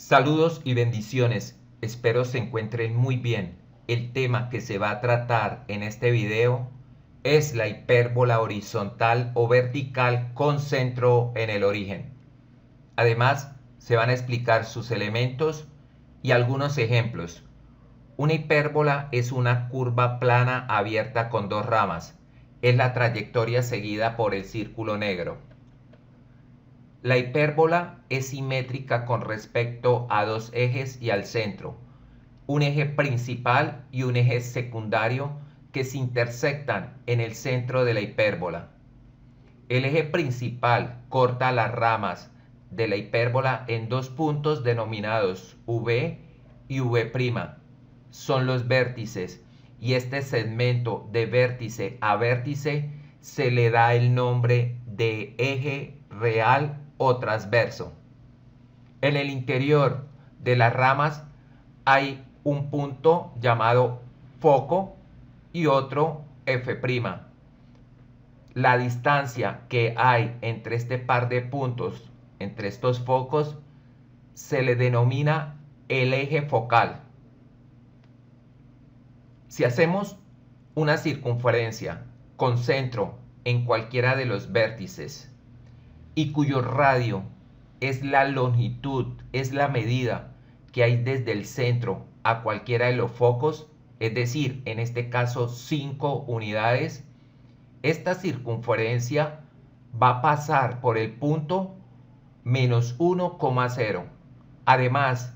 Saludos y bendiciones, espero se encuentren muy bien. El tema que se va a tratar en este video es la hipérbola horizontal o vertical con centro en el origen. Además, se van a explicar sus elementos y algunos ejemplos. Una hipérbola es una curva plana abierta con dos ramas. Es la trayectoria seguida por el círculo negro. La hipérbola es simétrica con respecto a dos ejes y al centro, un eje principal y un eje secundario que se intersectan en el centro de la hipérbola. El eje principal corta las ramas de la hipérbola en dos puntos denominados V y V'. Son los vértices y este segmento de vértice a vértice se le da el nombre de eje real o transverso. En el interior de las ramas hay un punto llamado foco y otro F'. La distancia que hay entre este par de puntos, entre estos focos, se le denomina el eje focal. Si hacemos una circunferencia con centro en cualquiera de los vértices y cuyo radio es la longitud, es la medida que hay desde el centro a cualquiera de los focos, es decir, en este caso 5 unidades, esta circunferencia va a pasar por el punto menos 1,0. Además,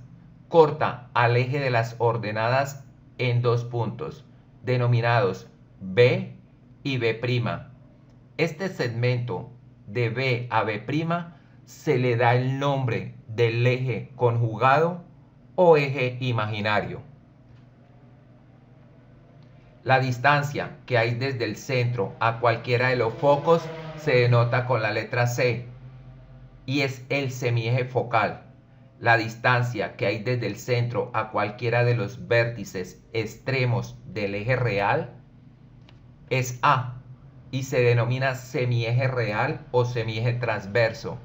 corta al eje de las ordenadas en dos puntos, denominados B y B'. Este segmento de B a B' se le da el nombre del eje conjugado o eje imaginario. La distancia que hay desde el centro a cualquiera de los focos se denota con la letra C y es el semieje focal. La distancia que hay desde el centro a cualquiera de los vértices extremos del eje real es A y se denomina semieje real o semieje transverso.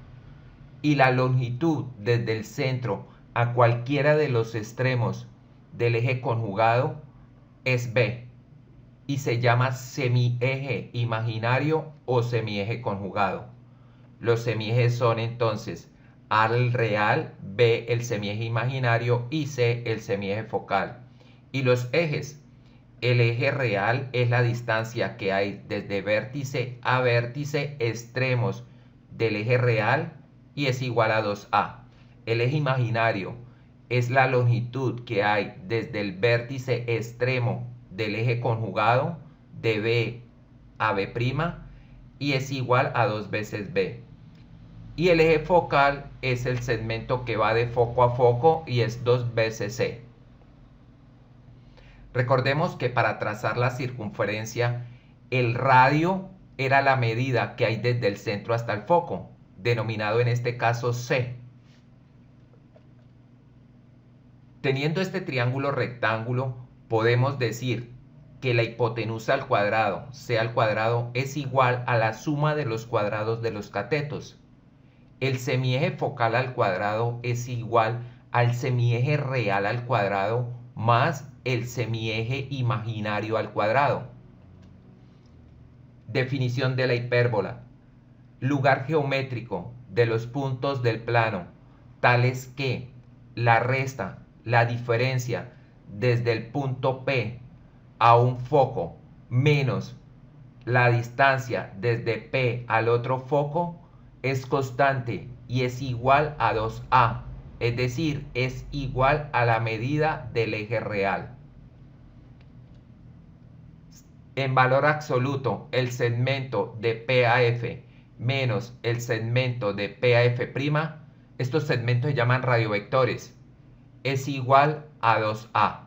Y la longitud desde el centro a cualquiera de los extremos del eje conjugado es B y se llama semieje imaginario o semieje conjugado. Los semiejes son entonces A el real, B el semieje imaginario y C el semieje focal. Y los ejes, el eje real es la distancia que hay desde vértice a vértice extremos del eje real y es igual a 2A. El eje imaginario es la longitud que hay desde el vértice extremo del eje conjugado de B a B' y es igual a 2 veces B. Y el eje focal es el segmento que va de foco a foco y es 2 veces C. Recordemos que para trazar la circunferencia, el radio era la medida que hay desde el centro hasta el foco, denominado en este caso C. Teniendo este triángulo rectángulo, podemos decir que la hipotenusa al cuadrado, C al cuadrado, es igual a la suma de los cuadrados de los catetos. El semieje focal al cuadrado es igual al semieje real al cuadrado más el semieje imaginario al cuadrado. Definición de la hipérbola. Lugar geométrico de los puntos del plano, tales que la resta, la diferencia desde el punto P a un foco menos la distancia desde P al otro foco es constante y es igual a 2A, es decir, es igual a la medida del eje real. En valor absoluto, el segmento de P a F menos el segmento de P a F', estos segmentos se llaman radiovectores, es igual a 2A.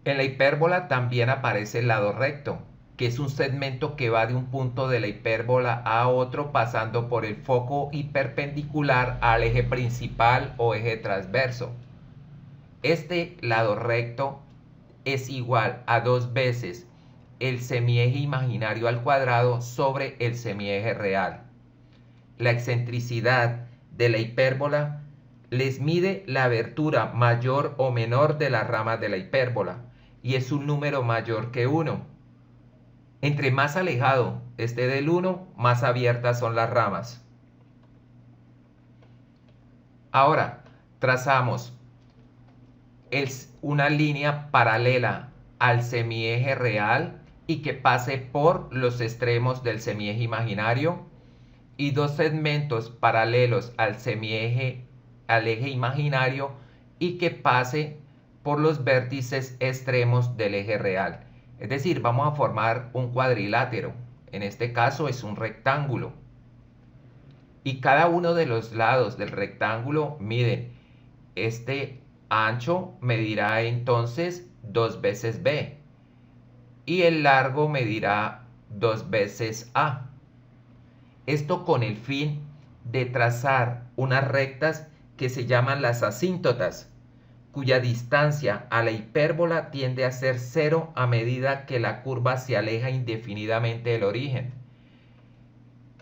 En la hipérbola también aparece el lado recto, que es un segmento que va de un punto de la hipérbola a otro pasando por el foco y perpendicular al eje principal o eje transverso. Este lado recto es igual a 2 veces el semieje imaginario al cuadrado sobre el semieje real. la excentricidad de la hipérbola les mide la abertura mayor o menor de las ramas de la hipérbola y es un número mayor que 1. Entre más alejado esté del 1, más abiertas son las ramas. Ahora trazamos una línea paralela al semieje real y que pase por los extremos del semieje imaginario y dos segmentos paralelos al eje imaginario y que pase por los vértices extremos del eje real. Es decir, vamos a formar un cuadrilátero. En este caso es un rectángulo. Y cada uno de los lados del rectángulo miden. Este ancho medirá entonces 2 veces B. Y el largo medirá 2 veces A. Esto con el fin de trazar unas rectas que se llaman las asíntotas, cuya distancia a la hipérbola tiende a ser 0 a medida que la curva se aleja indefinidamente del origen.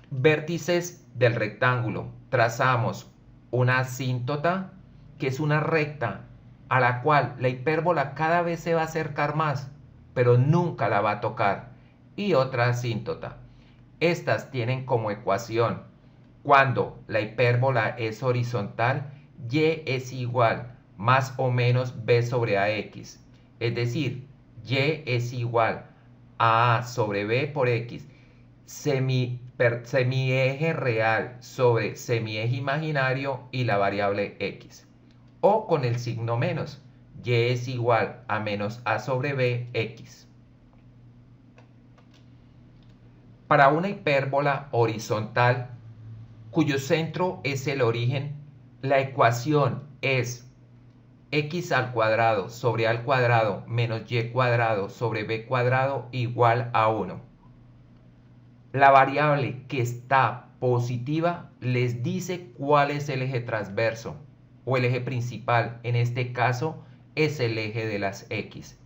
Vértices del rectángulo. Trazamos una asíntota, que es una recta a la cual la hipérbola cada vez se va a acercar más, pero nunca la va a tocar. Y otra asíntota. Estas tienen como ecuación, cuando la hipérbola es horizontal, y es igual más o menos b sobre ax. Es decir, y es igual a sobre b por x. Semieje real sobre semieje imaginario y la variable x. O con el signo menos, y es igual a menos a sobre b x. Para una hipérbola horizontal cuyo centro es el origen, la ecuación es x al cuadrado sobre a al cuadrado menos y cuadrado sobre b cuadrado igual a 1. La variable que está positiva les dice cuál es el eje transverso o el eje principal. En este caso es el eje de las x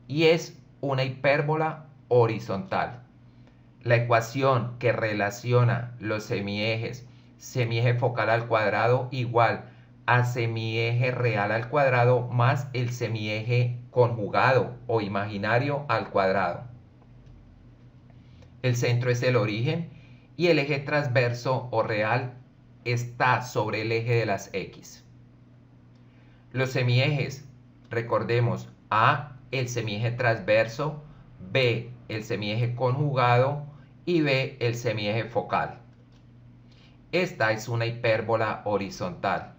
y es una hipérbola horizontal. La ecuación que relaciona los semiejes, semieje focal al cuadrado igual a semieje real al cuadrado más el semieje conjugado o imaginario al cuadrado. El centro es el origen y el eje transverso o real está sobre el eje de las x. Los semiejes, recordemos, A, el semieje transverso, B, el semieje conjugado y B, el semieje focal. Esta es una hipérbola horizontal.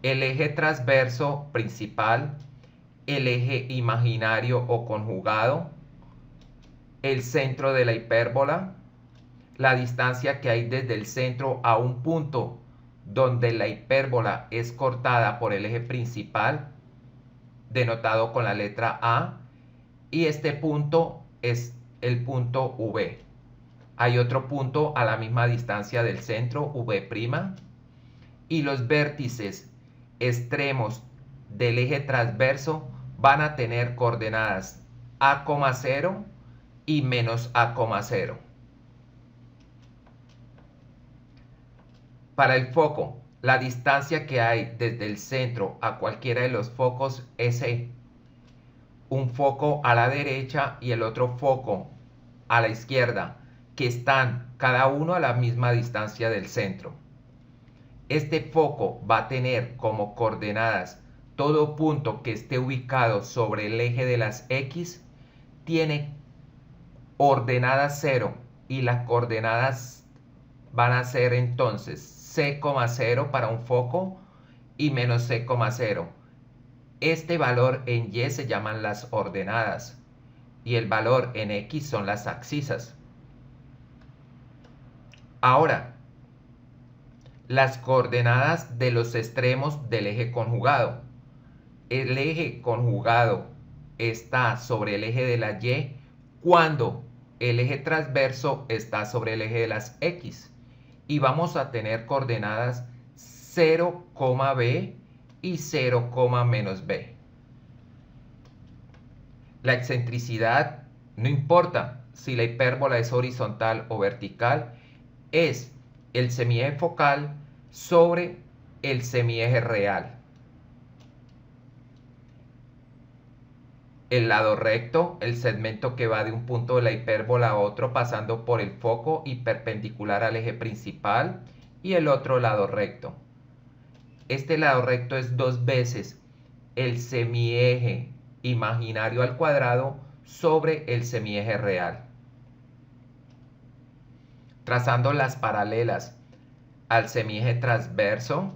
El eje transverso principal, el eje imaginario o conjugado, el centro de la hipérbola, la distancia que hay desde el centro a un punto donde la hipérbola es cortada por el eje principal, denotado con la letra A, y este punto es el punto V. Hay otro punto a la misma distancia del centro, V', y los vértices extremos del eje transverso van a tener coordenadas A,0 y menos A,0. Para el foco, la distancia que hay desde el centro a cualquiera de los focos es E. Un foco a la derecha y el otro foco a la izquierda, que están cada uno a la misma distancia del centro. Este foco va a tener como coordenadas todo punto que esté ubicado sobre el eje de las x, tiene ordenadas 0 y las coordenadas van a ser entonces c,0 para un foco y menos c,0. Este valor en y se llaman las ordenadas y el valor en x son las abscisas. Ahora, las coordenadas de los extremos del eje conjugado. El eje conjugado está sobre el eje de la y cuando el eje transverso está sobre el eje de las x. Y vamos a tener coordenadas 0, b y 0, menos b. La excentricidad no importa si la hipérbola es horizontal o vertical, es el semieje focal sobre el semieje real. El lado recto, el segmento que va de un punto de la hipérbola a otro pasando por el foco y perpendicular al eje principal, y el otro lado recto. Este lado recto es 2 veces el semieje imaginario al cuadrado sobre el semieje real. Trazando las paralelas al semieje transverso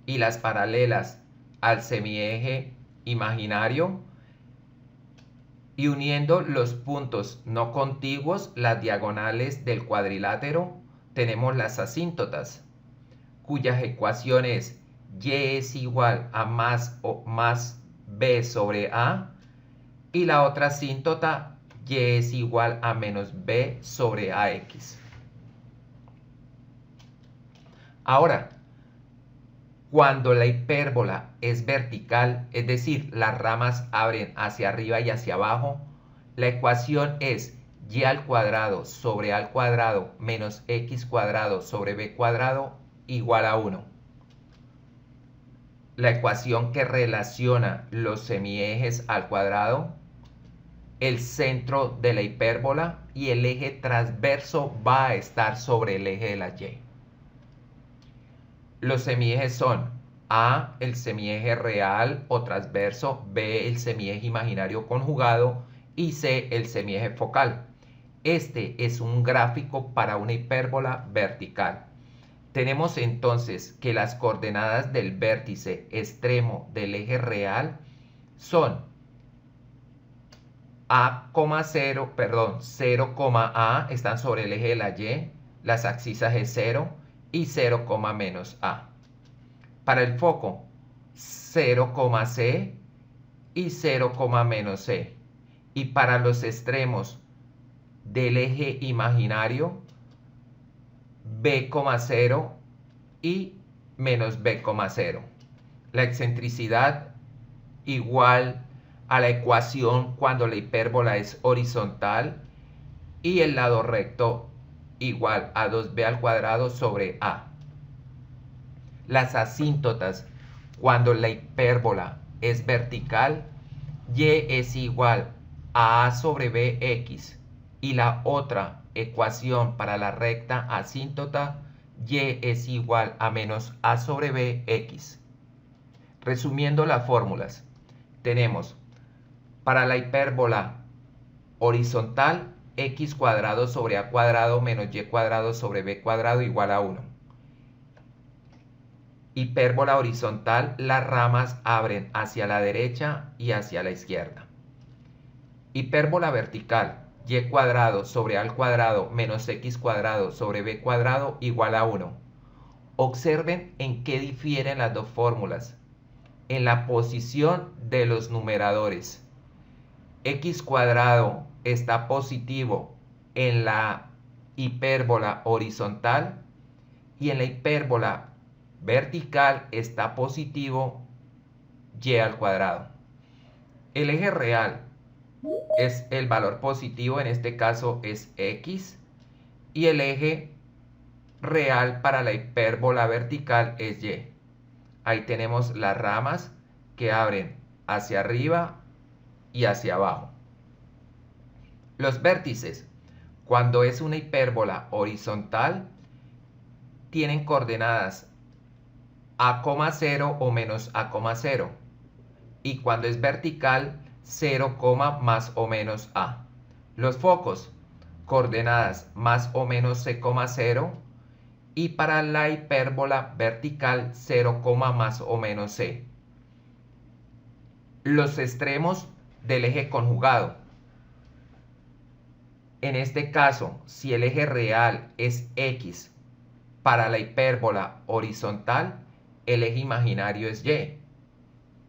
y las paralelas al semieje imaginario, y uniendo los puntos no contiguos, las diagonales del cuadrilátero, tenemos las asíntotas, cuyas ecuaciones y es igual a más b sobre a, y la otra asíntota y es igual a menos b sobre ax. Ahora, cuando la hipérbola es vertical, es decir, las ramas abren hacia arriba y hacia abajo, la ecuación es y al cuadrado sobre a al cuadrado menos x cuadrado sobre b cuadrado igual a 1. La ecuación que relaciona los semiejes al cuadrado, el centro de la hipérbola y el eje transverso va a estar sobre el eje de la y. Los semiejes son A, el semieje real o transverso, B, el semieje imaginario conjugado y C, el semieje focal. Este es un gráfico para una hipérbola vertical. Tenemos entonces que las coordenadas del vértice extremo del eje real son 0, A están sobre el eje de la y, las abscisas es 0 y 0, menos a. Para el foco, 0, c y 0, menos c. Y para los extremos del eje imaginario, b, 0 y menos b, 0. La excentricidad igual a la ecuación cuando la hipérbola es horizontal y el lado recto igual a 2b al cuadrado sobre a. Las asíntotas cuando la hipérbola es vertical, y es igual a a sobre bx, y la otra ecuación para la recta asíntota, y es igual a menos a sobre bx. Resumiendo las fórmulas, tenemos para la hipérbola horizontal, x cuadrado sobre a cuadrado menos y cuadrado sobre b cuadrado igual a 1. Hipérbola horizontal, las ramas abren hacia la derecha y hacia la izquierda. Hipérbola vertical, y cuadrado sobre a al cuadrado menos x cuadrado sobre b cuadrado igual a 1. Observen en qué difieren las dos fórmulas. En la posición de los numeradores. X cuadrado está positivo en la hipérbola horizontal y en la hipérbola vertical está positivo y al cuadrado. El eje real es el valor positivo, en este caso es x, y el eje real para la hipérbola vertical es y. Ahí tenemos las ramas que abren hacia arriba y hacia abajo. Los vértices, cuando es una hipérbola horizontal, tienen coordenadas a, 0 o menos a, 0. Y cuando es vertical, 0, más o menos a. Los focos, coordenadas más o menos c, 0. Y para la hipérbola vertical, 0, más o menos c. Los extremos del eje conjugado. En este caso, si el eje real es x, para la hipérbola horizontal, el eje imaginario es y.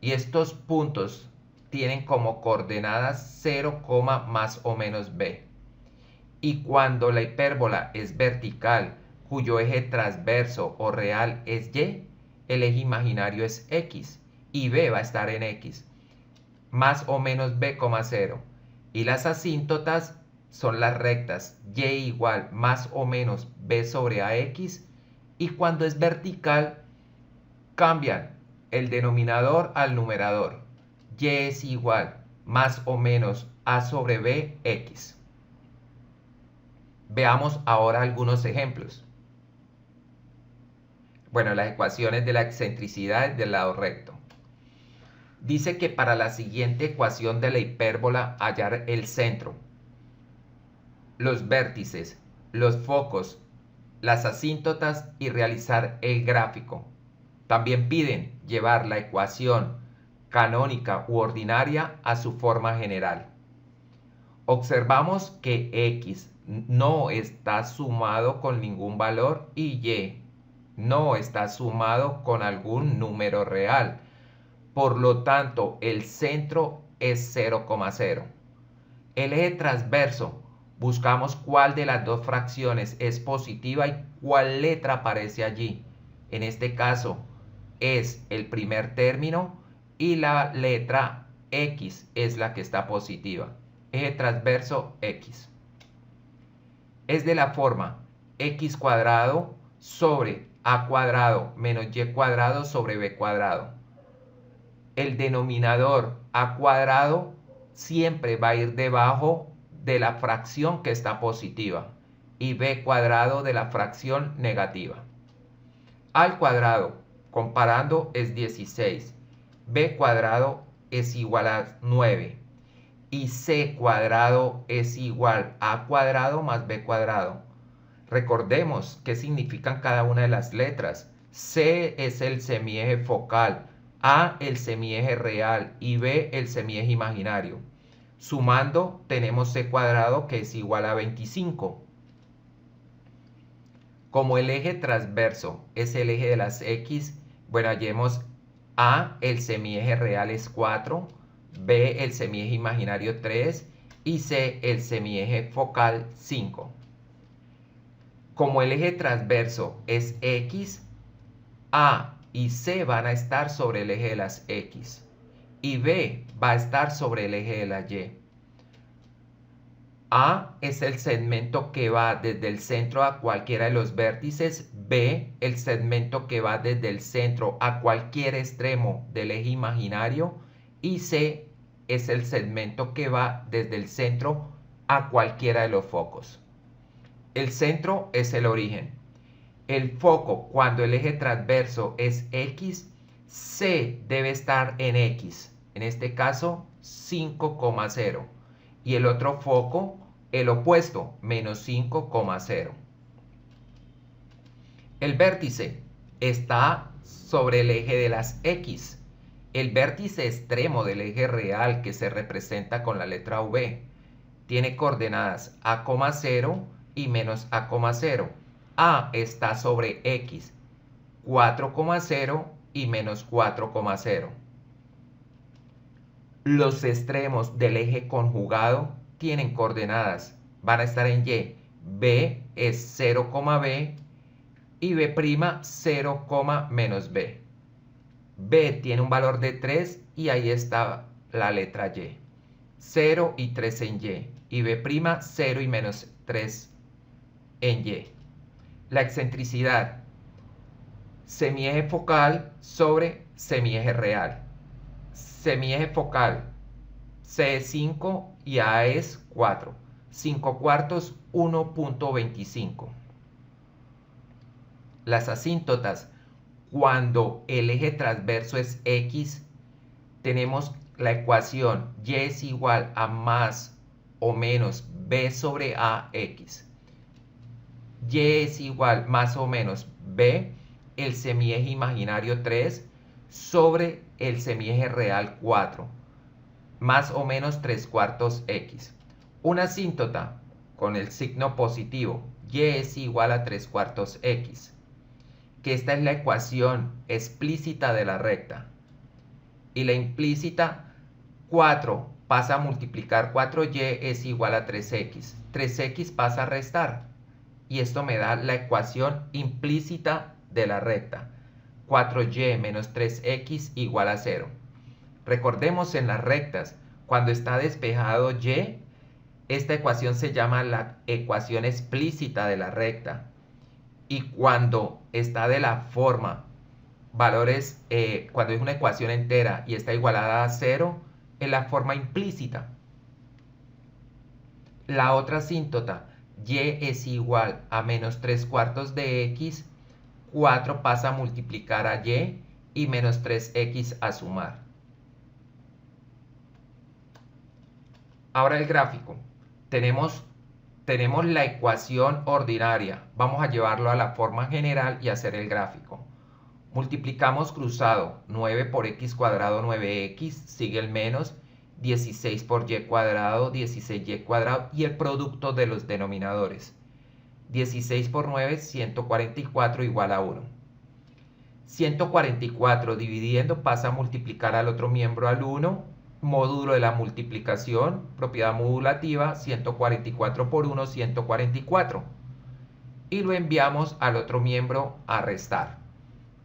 Y estos puntos tienen como coordenadas 0, más o menos b. Y cuando la hipérbola es vertical, cuyo eje transverso o real es y, el eje imaginario es x y b va a estar en x, más o menos b, 0. Y las asíntotas son las rectas y igual más o menos b sobre ax Y cuando es vertical, cambian el denominador al numerador. Y es igual más o menos a sobre b x. Veamos ahora algunos ejemplos. Bueno, las ecuaciones de la excentricidad del lado recto. Dice que para la siguiente ecuación de la hipérbola hallar el centro, los vértices, los focos, las asíntotas y realizar el gráfico. También piden llevar la ecuación canónica u ordinaria a su forma general. Observamos que x no está sumado con ningún valor y y no está sumado con algún número real. Por lo tanto, el centro es 0,0. El eje transverso, buscamos cuál de las dos fracciones es positiva y cuál letra aparece allí. En este caso es el primer término y la letra X es la que está positiva. Eje transverso X. Es de la forma x cuadrado sobre a cuadrado menos y cuadrado sobre b cuadrado. El denominador a cuadrado siempre va a ir debajo de la fracción que está positiva y b cuadrado de la fracción negativa. Al cuadrado, comparando, es 16. B cuadrado es igual a 9. Y c cuadrado es igual a a cuadrado más b cuadrado. Recordemos qué significan cada una de las letras. C es el semieje focal, A el semieje real y B el semieje imaginario. Sumando tenemos c cuadrado que es igual a 25. Como el eje transverso es el eje de las X, bueno, hallemos A el semieje real es 4, B el semieje imaginario 3 y C el semieje focal 5. Como el eje transverso es X, A y C van a estar sobre el eje de las X y B va a estar sobre el eje de la Y. A es el segmento que va desde el centro a cualquiera de los vértices, B el segmento que va desde el centro a cualquier extremo del eje imaginario y C es el segmento que va desde el centro a cualquiera de los focos. El centro es el origen. El foco, cuando el eje transverso es X, C debe estar en X, en este caso 5,0. Y el otro foco, el opuesto, menos 5,0. El vértice está sobre el eje de las X. El vértice extremo del eje real, que se representa con la letra V, tiene coordenadas a,0 y menos a,0. A está sobre X, 4,0 y menos 4,0. Los extremos del eje conjugado tienen coordenadas, van a estar en Y. B es 0,b y B', 0, menos b. B tiene un valor de 3 y ahí está la letra Y. 0 y 3 en Y. Y B', 0 y menos 3 en Y. La excentricidad, semieje focal sobre semieje real. Semieje focal, C es 5 y A es 4. 5 cuartos, 1,25. Las asíntotas, cuando el eje transverso es X, tenemos la ecuación Y es igual a más o menos B sobre AX. Y es igual más o menos B, el semieje imaginario 3, sobre el semieje real 4, más o menos 3 cuartos X. Una asíntota con el signo positivo, Y es igual a 3 cuartos X, que esta es la ecuación explícita de la recta. Y la implícita, 4 pasa a multiplicar 4y es igual a 3x. 3x pasa a restar. Y esto me da la ecuación implícita de la recta. 4y menos 3x igual a 0. Recordemos en las rectas, cuando está despejado y, esta ecuación se llama la ecuación explícita de la recta. Y cuando está de la forma valores, cuando es una ecuación entera y está igualada a 0, es la forma implícita. La otra asíntota, y es igual a menos 3/4 de x, 4 pasa a multiplicar a y menos 3x a sumar. Ahora el gráfico. Tenemos la ecuación ordinaria. Vamos a llevarlo a la forma general y hacer el gráfico. Multiplicamos cruzado, 9 por x cuadrado, 9x, sigue el menos, 16 por y cuadrado, 16y cuadrado, y el producto de los denominadores. 16 por 9, 144 igual a 1. 144 dividiendo pasa a multiplicar al otro miembro al 1, módulo de la multiplicación, propiedad modulativa, 144 por 1, 144. Y lo enviamos al otro miembro a restar.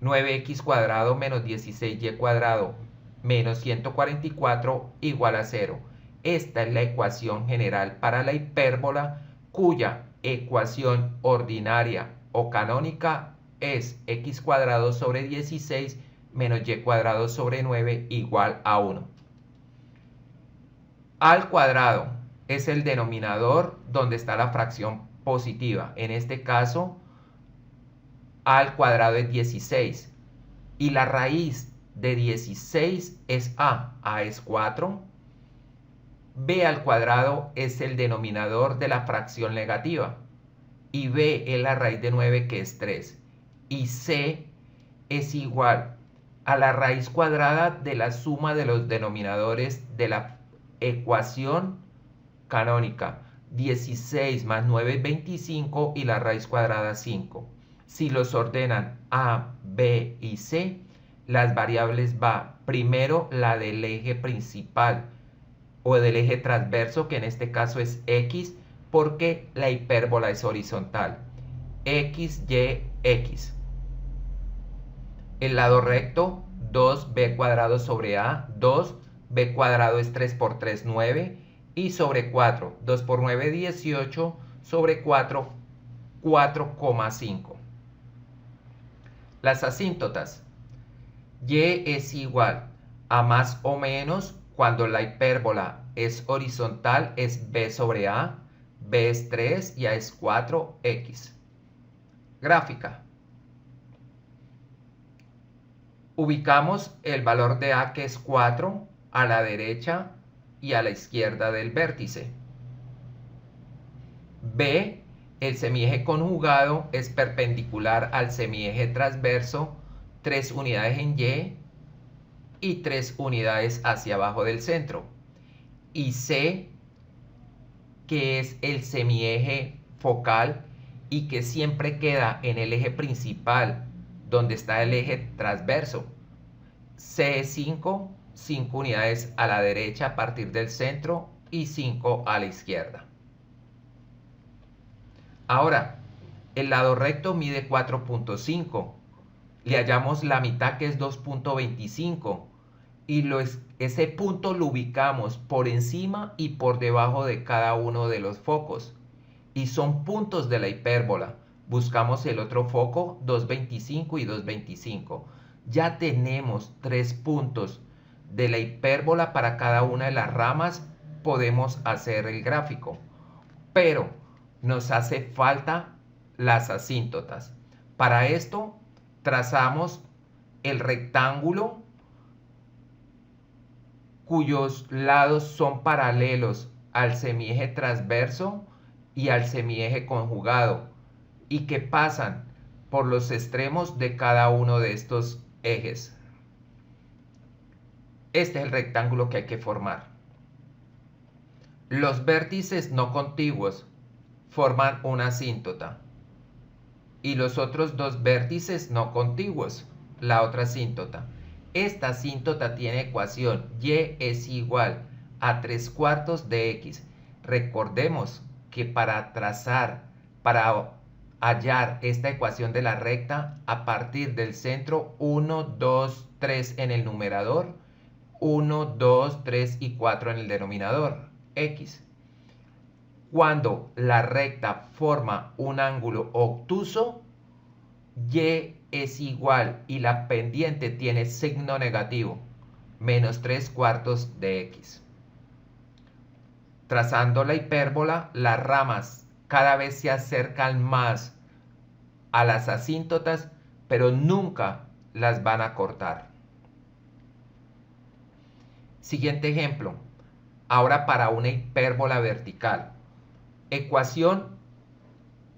9x cuadrado menos 16y cuadrado menos 144 igual a 0. Esta es la ecuación general para la hipérbola, cuya ecuación ordinaria o canónica es x cuadrado sobre 16 menos y cuadrado sobre 9 igual a 1. Al cuadrado es el denominador donde está la fracción positiva. En este caso, a al cuadrado es 16. Y la raíz de 16 es a es 4. B al cuadrado es el denominador de la fracción negativa. Y b es la raíz de 9, que es 3. Y c es igual a la raíz cuadrada de la suma de los denominadores de la ecuación canónica. 16 más 9 es 25 y la raíz cuadrada 5. Si los ordenan a, b y c, las variables va primero la del eje principal o del eje transverso, que en este caso es x, porque la hipérbola es horizontal. X, y, x. El lado recto, 2b cuadrado sobre a, 2, b cuadrado es 3 por 3, 9, y sobre 4, 2 por 9, 18, sobre 4, 4,5. Las asíntotas. Y es igual a más o menos, cuando la hipérbola es horizontal, es b sobre a, b es 3 y a es 4x. Gráfica. Ubicamos el valor de a, que es 4, a la derecha y a la izquierda del vértice. B, el semieje conjugado, es perpendicular al semieje transverso, 3 unidades en y 3 unidades hacia abajo del centro. Y C, que es el semieje focal y que siempre queda en el eje principal, donde está el eje transverso. C es 5, 5 unidades a la derecha a partir del centro y 5 a la izquierda. Ahora, el lado recto mide 4,5. Le hallamos la mitad, que es 2,25. Y ese punto lo ubicamos por encima y por debajo de cada uno de los focos. Y son puntos de la hipérbola. Buscamos el otro foco, 2,25 y 2,25. Ya tenemos 3 puntos de la hipérbola para cada una de las ramas. Podemos hacer el gráfico. Pero nos hace falta las asíntotas. Para esto trazamos el rectángulo cuyos lados son paralelos al semieje transverso y al semieje conjugado, y que pasan por los extremos de cada uno de estos ejes. Este es el rectángulo que hay que formar. Los vértices no contiguos forman una asíntota y los otros dos vértices no contiguos, la otra asíntota. Esta asíntota tiene ecuación y es igual a 3/4 de x. Recordemos que para hallar esta ecuación de la recta, a partir del centro, 1, 2, 3 en el numerador, 1, 2, 3 y 4 en el denominador, x. Cuando la recta forma un ángulo obtuso, y es igual y la pendiente tiene signo negativo, menos 3/4 de x. Trazando la hipérbola, las ramas cada vez se acercan más a las asíntotas, pero nunca las van a cortar. Siguiente ejemplo. Ahora para una hipérbola vertical. Ecuación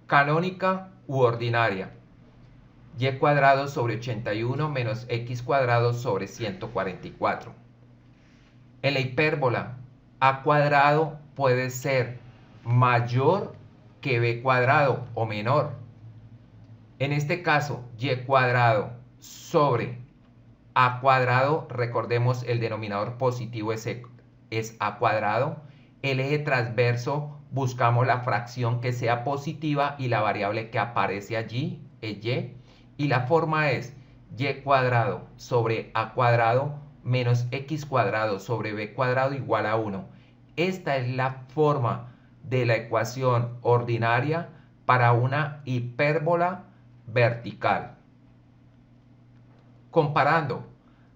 canónica u ordinaria. Y cuadrado sobre 81 menos x cuadrado sobre 144. En la hipérbola, a cuadrado puede ser mayor que b cuadrado o menor. En este caso, y cuadrado sobre a cuadrado, recordemos el denominador positivo es a cuadrado. El eje transverso, buscamos la fracción que sea positiva y la variable que aparece allí es y. Y la forma es y cuadrado sobre a cuadrado menos x cuadrado sobre b cuadrado igual a 1. Esta es la forma de la ecuación ordinaria para una hipérbola vertical. Comparando,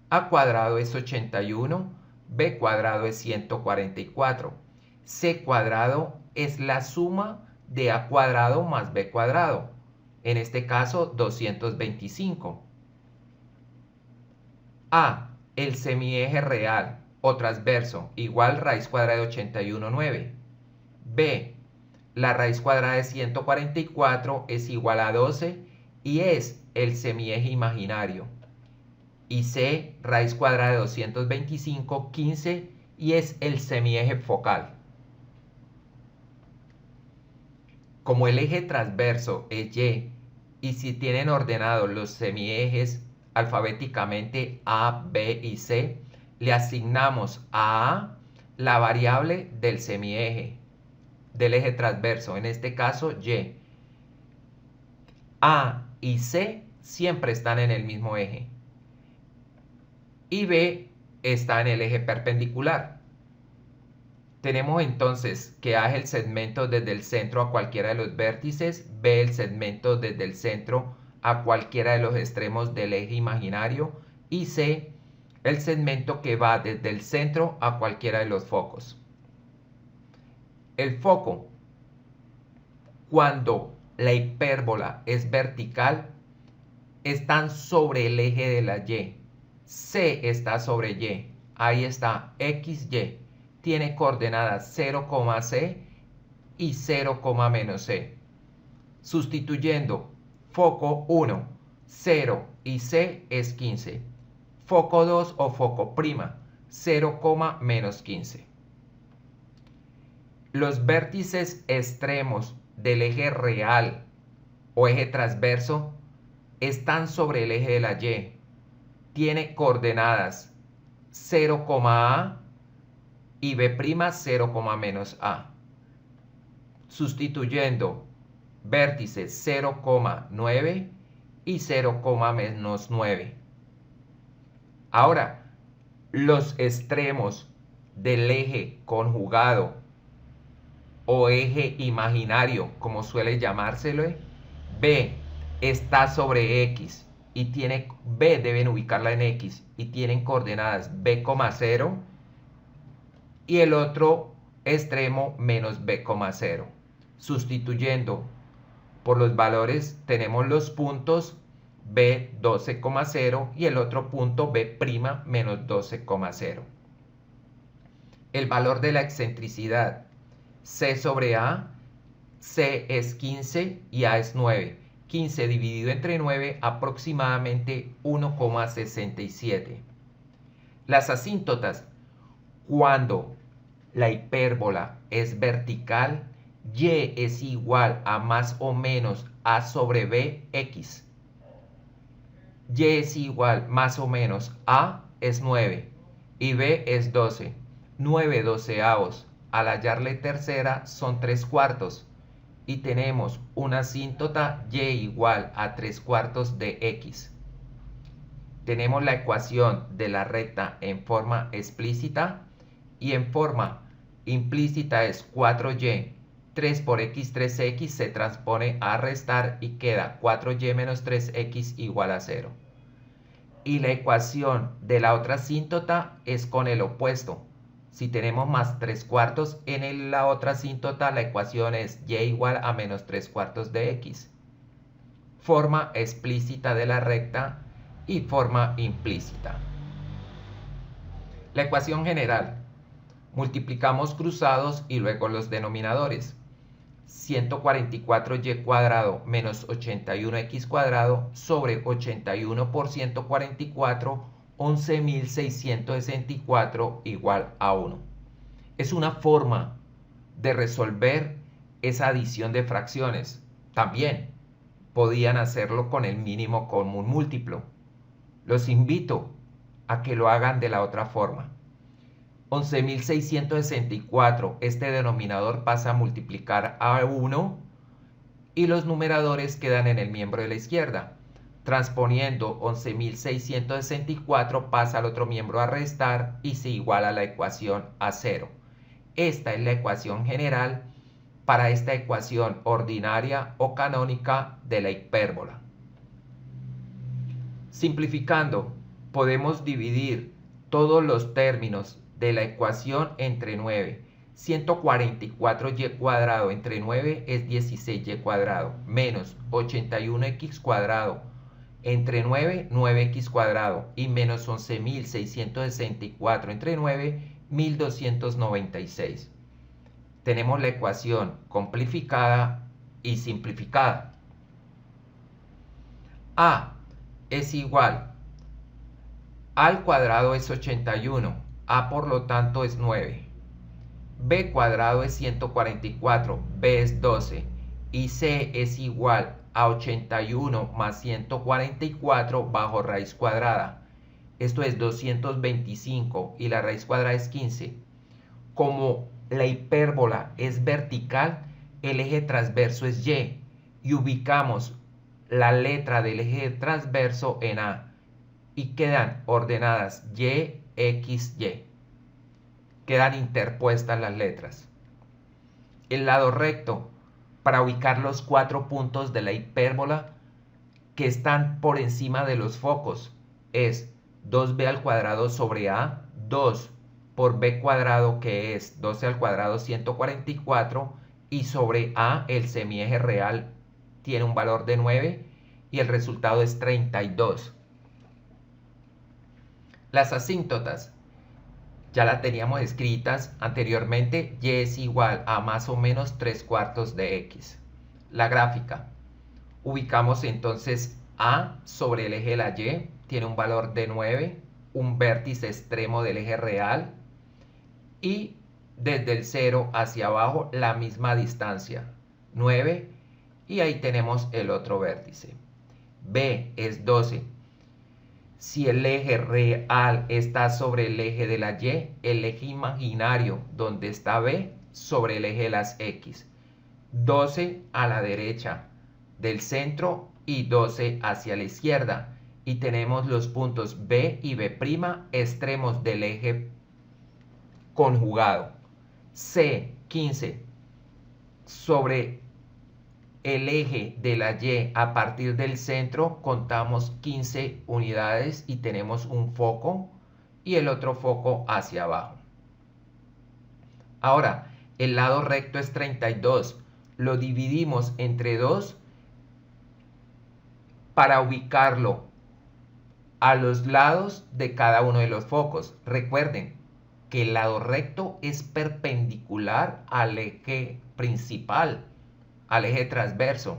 a cuadrado es 81, b cuadrado es 144, c cuadrado es la suma de a cuadrado más b cuadrado, en este caso 225. A, el semieje real o transverso, igual raíz cuadrada de 81, 9. B, la raíz cuadrada de 144 es igual a 12 y es el semieje imaginario. Y C, raíz cuadrada de 225, 15 y es el semieje focal. Como el eje transverso es y si tienen ordenados los semiejes alfabéticamente A, B y C, le asignamos a A la variable del semieje, del eje transverso, en este caso Y. A y C siempre están en el mismo eje. Y B está en el eje perpendicular. Tenemos entonces que A es el segmento desde el centro a cualquiera de los vértices, B el segmento desde el centro a cualquiera de los extremos del eje imaginario y C el segmento que va desde el centro a cualquiera de los focos. El foco, cuando la hipérbola es vertical, están sobre el eje de la Y. C está sobre Y. Ahí está XY. Tiene coordenadas 0, C y 0, menos C. Sustituyendo foco 1, 0 y C es 15. Foco 2 o foco prima, 0, menos 15. Los vértices extremos del eje real o eje transverso están sobre el eje de la Y. Tiene coordenadas 0, A y B', 0, menos A. Sustituyendo vértices 0, 9 y 0, menos 9. Ahora, los extremos del eje conjugado o eje imaginario, como suele llamárselo, B está sobre X y tiene B, deben ubicarla en X y tienen coordenadas B, 0 y el otro extremo menos B, 0. Sustituyendo por los valores tenemos los puntos B 12,0 y el otro punto B' menos 12,0. El valor de la excentricidad C sobre A, C es 15 y A es 9. 15 dividido entre 9, aproximadamente 1,67. Las asíntotas, cuando la hipérbola es vertical, Y es igual a más o menos A sobre B, X. Y es igual más o menos A es 9 y B es 12. 9 doceavos. Al hallarle tercera son 3/4 y tenemos una asíntota Y igual a 3/4 de X. Tenemos la ecuación de la recta en forma explícita y en forma implícita es 4Y 3 por x 3x se transpone a restar y queda 4y menos 3x igual a 0. Y la ecuación de la otra asíntota es con el opuesto. Si tenemos más 3/4 en la otra asíntota, la ecuación es y igual a menos 3/4 de x. Forma explícita de la recta y forma implícita. La ecuación general. Multiplicamos cruzados y luego los denominadores. 144y cuadrado menos 81x cuadrado sobre 81 por 144, 11.664 igual a 1. Es una forma de resolver esa adición de fracciones. También podían hacerlo con el mínimo común múltiplo. Los invito a que lo hagan de la otra forma. 11.664, este denominador pasa a multiplicar a 1 y los numeradores quedan en el miembro de la izquierda. Transponiendo 11.664 pasa al otro miembro a restar y se iguala la ecuación a 0. Esta es la ecuación general para esta ecuación ordinaria o canónica de la hipérbola. Simplificando, podemos dividir todos los términos de la ecuación entre 9. 144y cuadrado entre 9 es 16y cuadrado, menos 81x cuadrado entre 9, 9x cuadrado, y menos 11.664 entre 9, 1.296. Tenemos la ecuación complicada y simplificada. A es igual, a al cuadrado es 81, a por lo tanto es 9. B cuadrado es 144, B es 12. Y C es igual a 81 más 144 bajo raíz cuadrada. Esto es 225 y la raíz cuadrada es 15. Como la hipérbola es vertical, el eje transverso es Y. Y ubicamos la letra del eje transverso en A. Y quedan ordenadas Y, X, Y. Quedan interpuestas las letras. El lado recto, para ubicar los 4 puntos de la hipérbola que están por encima de los focos, es 2b al cuadrado sobre a, 2 por b cuadrado, que es 12 al cuadrado 144, y sobre a el semieje real tiene un valor de 9 y el resultado es 32. Las asíntotas ya las teníamos escritas anteriormente. Y es igual a más o menos 3/4 de x. La gráfica. Ubicamos entonces a sobre el eje de la y. Tiene un valor de 9. Un vértice extremo del eje real. Y desde el 0 hacia abajo la misma distancia. 9. Y ahí tenemos el otro vértice. B es 12. Si el eje real está sobre el eje de la y, el eje imaginario donde está B sobre el eje de las x. 12 a la derecha del centro y 12 hacia la izquierda. Y tenemos los puntos B y B' extremos del eje conjugado. C, 15, sobre el eje de la Y a partir del centro contamos 15 unidades y tenemos un foco y el otro foco hacia abajo. Ahora, el lado recto es 32. Lo dividimos entre 2 para ubicarlo a los lados de cada uno de los focos. Recuerden que el lado recto es perpendicular al eje principal, al eje transverso.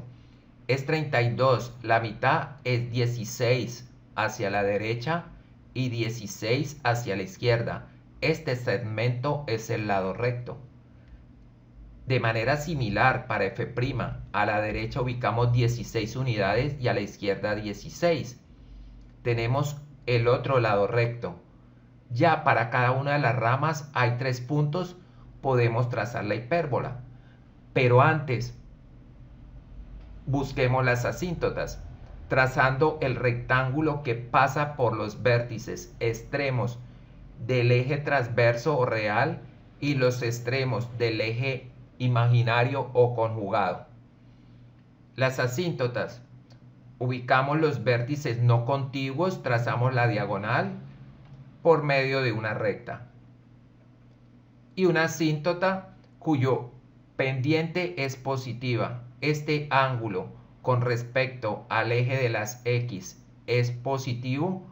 Es 32, la mitad es 16 hacia la derecha y 16 hacia la izquierda. Este segmento es el lado recto. De manera similar para f', a la derecha ubicamos 16 unidades y a la izquierda 16. Tenemos el otro lado recto. Ya para cada una de las ramas hay 3 puntos, podemos trazar la hipérbola. Pero antes, busquemos las asíntotas, trazando el rectángulo que pasa por los vértices extremos del eje transverso o real y los extremos del eje imaginario o conjugado. Las asíntotas. Ubicamos los vértices no contiguos, trazamos la diagonal por medio de una recta. Y una asíntota cuyo pendiente es positiva. Este ángulo con respecto al eje de las X es positivo,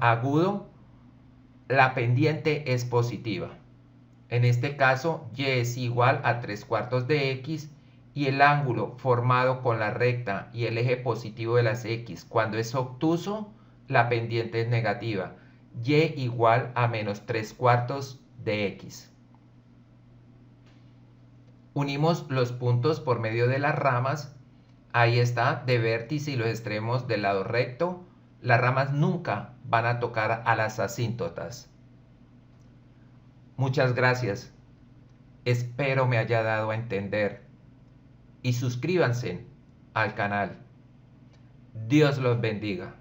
agudo, la pendiente es positiva. En este caso, Y es igual a 3/4 de X y el ángulo formado con la recta y el eje positivo de las X, cuando es obtuso, la pendiente es negativa. Y igual a menos 3/4 de X. Unimos los puntos por medio de las ramas. Ahí está, de vértice y los extremos del lado recto. Las ramas nunca van a tocar a las asíntotas. Muchas gracias. Espero me haya dado a entender. Y suscríbanse al canal. Dios los bendiga.